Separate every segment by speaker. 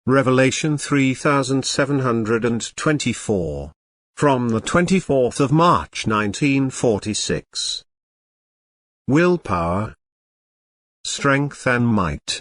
Speaker 1: Revelation 3724. From the 24th of March 1946. Willpower, strength and might.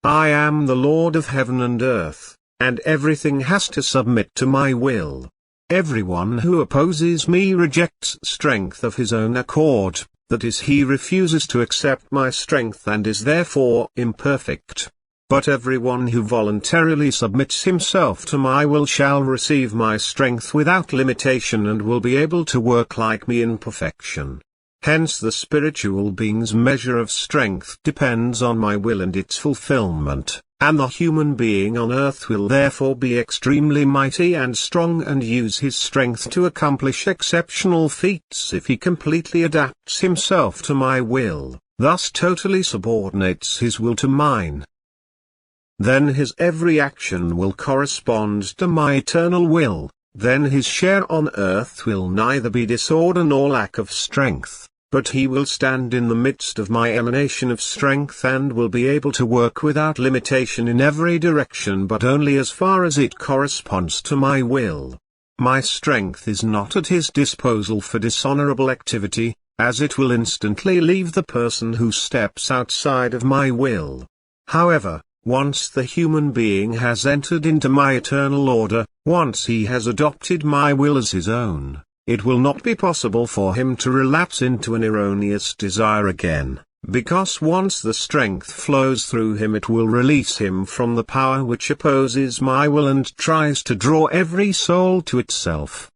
Speaker 1: I am the Lord of heaven and earth, and everything has to submit to my will. Everyone who opposes me rejects strength of his own accord, that is, he refuses to accept my strength and is therefore imperfect. But everyone who voluntarily submits himself to my will shall receive my strength without limitation and will be able to work like me in perfection. Hence the spiritual being's measure of strength depends on my will and its fulfillment, and the human being on earth will therefore be extremely mighty and strong and use his strength to accomplish exceptional feats if he completely adapts himself to my will, thus totally subordinates his will to mine. Then his every action will correspond to my eternal will, then his share on earth will neither be disorder nor lack of strength, but he will stand in the midst of my emanation of strength and will be able to work without limitation in every direction but only as far as it corresponds to my will. My strength is not at his disposal for dishonorable activity, as it will instantly leave the person who steps outside of my will. However, once the human being has entered into my eternal order, once he has adopted my will as his own, it will not be possible for him to relapse into an erroneous desire again, because once the strength flows through him it will release him from the power which opposes my will and tries to draw every soul to itself.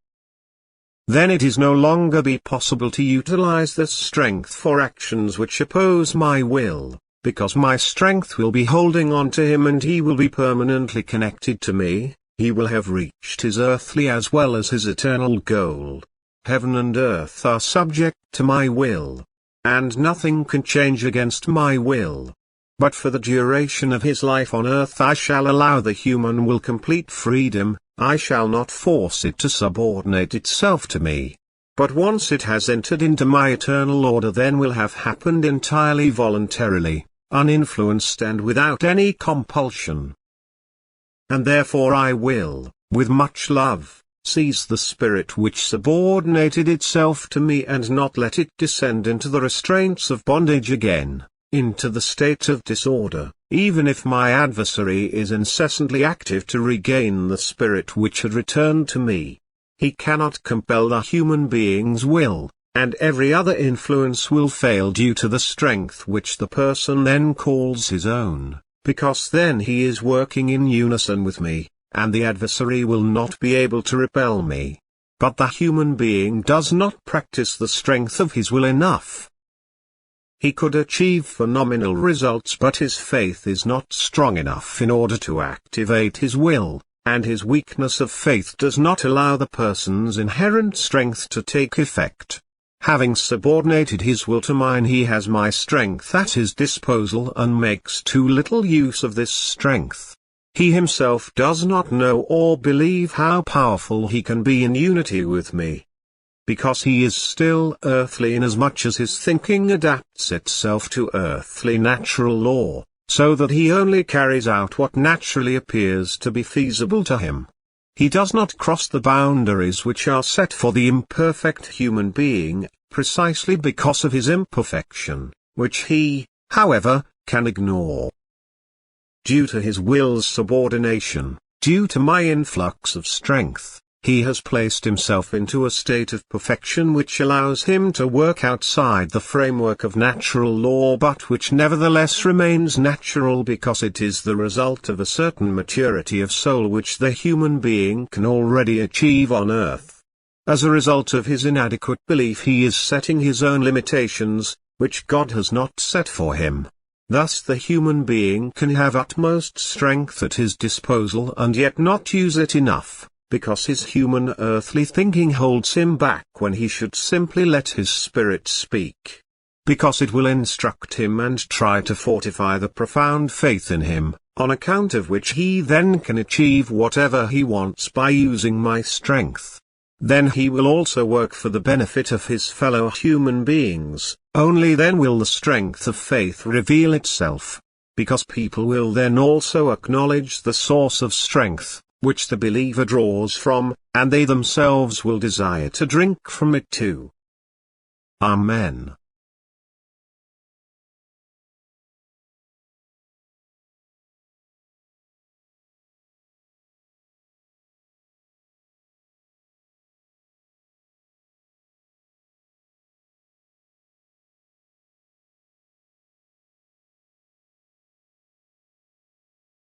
Speaker 1: Then it is no longer be possible to utilize this strength for actions which oppose my will, because my strength will be holding on to him and he will be permanently connected to me. He will have reached his earthly as well as his eternal goal. Heaven and earth are subject to my will, and nothing can change against my will. But for the duration of his life on earth I shall allow the human will complete freedom, I shall not force it to subordinate itself to me. But once it has entered into my eternal order then will have happened entirely voluntarily, uninfluenced and without any compulsion. And therefore I will, with much love, seize the spirit which subordinated itself to me and not let it descend into the restraints of bondage again, into the state of disorder, even if my adversary is incessantly active to regain the spirit which had returned to me. He cannot compel the human being's will, and every other influence will fail due to the strength which the person then calls his own. Because then he is working in unison with me, and the adversary will not be able to repel me. But the human being does not practice the strength of his will enough. He could achieve phenomenal results but his faith is not strong enough in order to activate his will, and his weakness of faith does not allow the person's inherent strength to take effect. Having subordinated his will to mine he has my strength at his disposal and makes too little use of this strength. He himself does not know or believe how powerful he can be in unity with me. Because he is still earthly inasmuch as his thinking adapts itself to earthly natural law, so that he only carries out what naturally appears to be feasible to him. He does not cross the boundaries which are set for the imperfect human being, precisely because of his imperfection, which he, however, can ignore. Due to his will's subordination, due to my influx of strength, he has placed himself into a state of perfection which allows him to work outside the framework of natural law but which nevertheless remains natural because it is the result of a certain maturity of soul which the human being can already achieve on earth. As a result of his inadequate belief he is setting his own limitations, which God has not set for him. Thus the human being can have utmost strength at his disposal and yet not use it enough, because his human earthly thinking holds him back when he should simply let his spirit speak. Because it will instruct him and try to fortify the profound faith in him, on account of which he then can achieve whatever he wants by using my strength. Then he will also work for the benefit of his fellow human beings, only then will the strength of faith reveal itself. because people will then also acknowledge the source of strength, which the believer draws from, and they themselves will desire to drink from it too. Amen.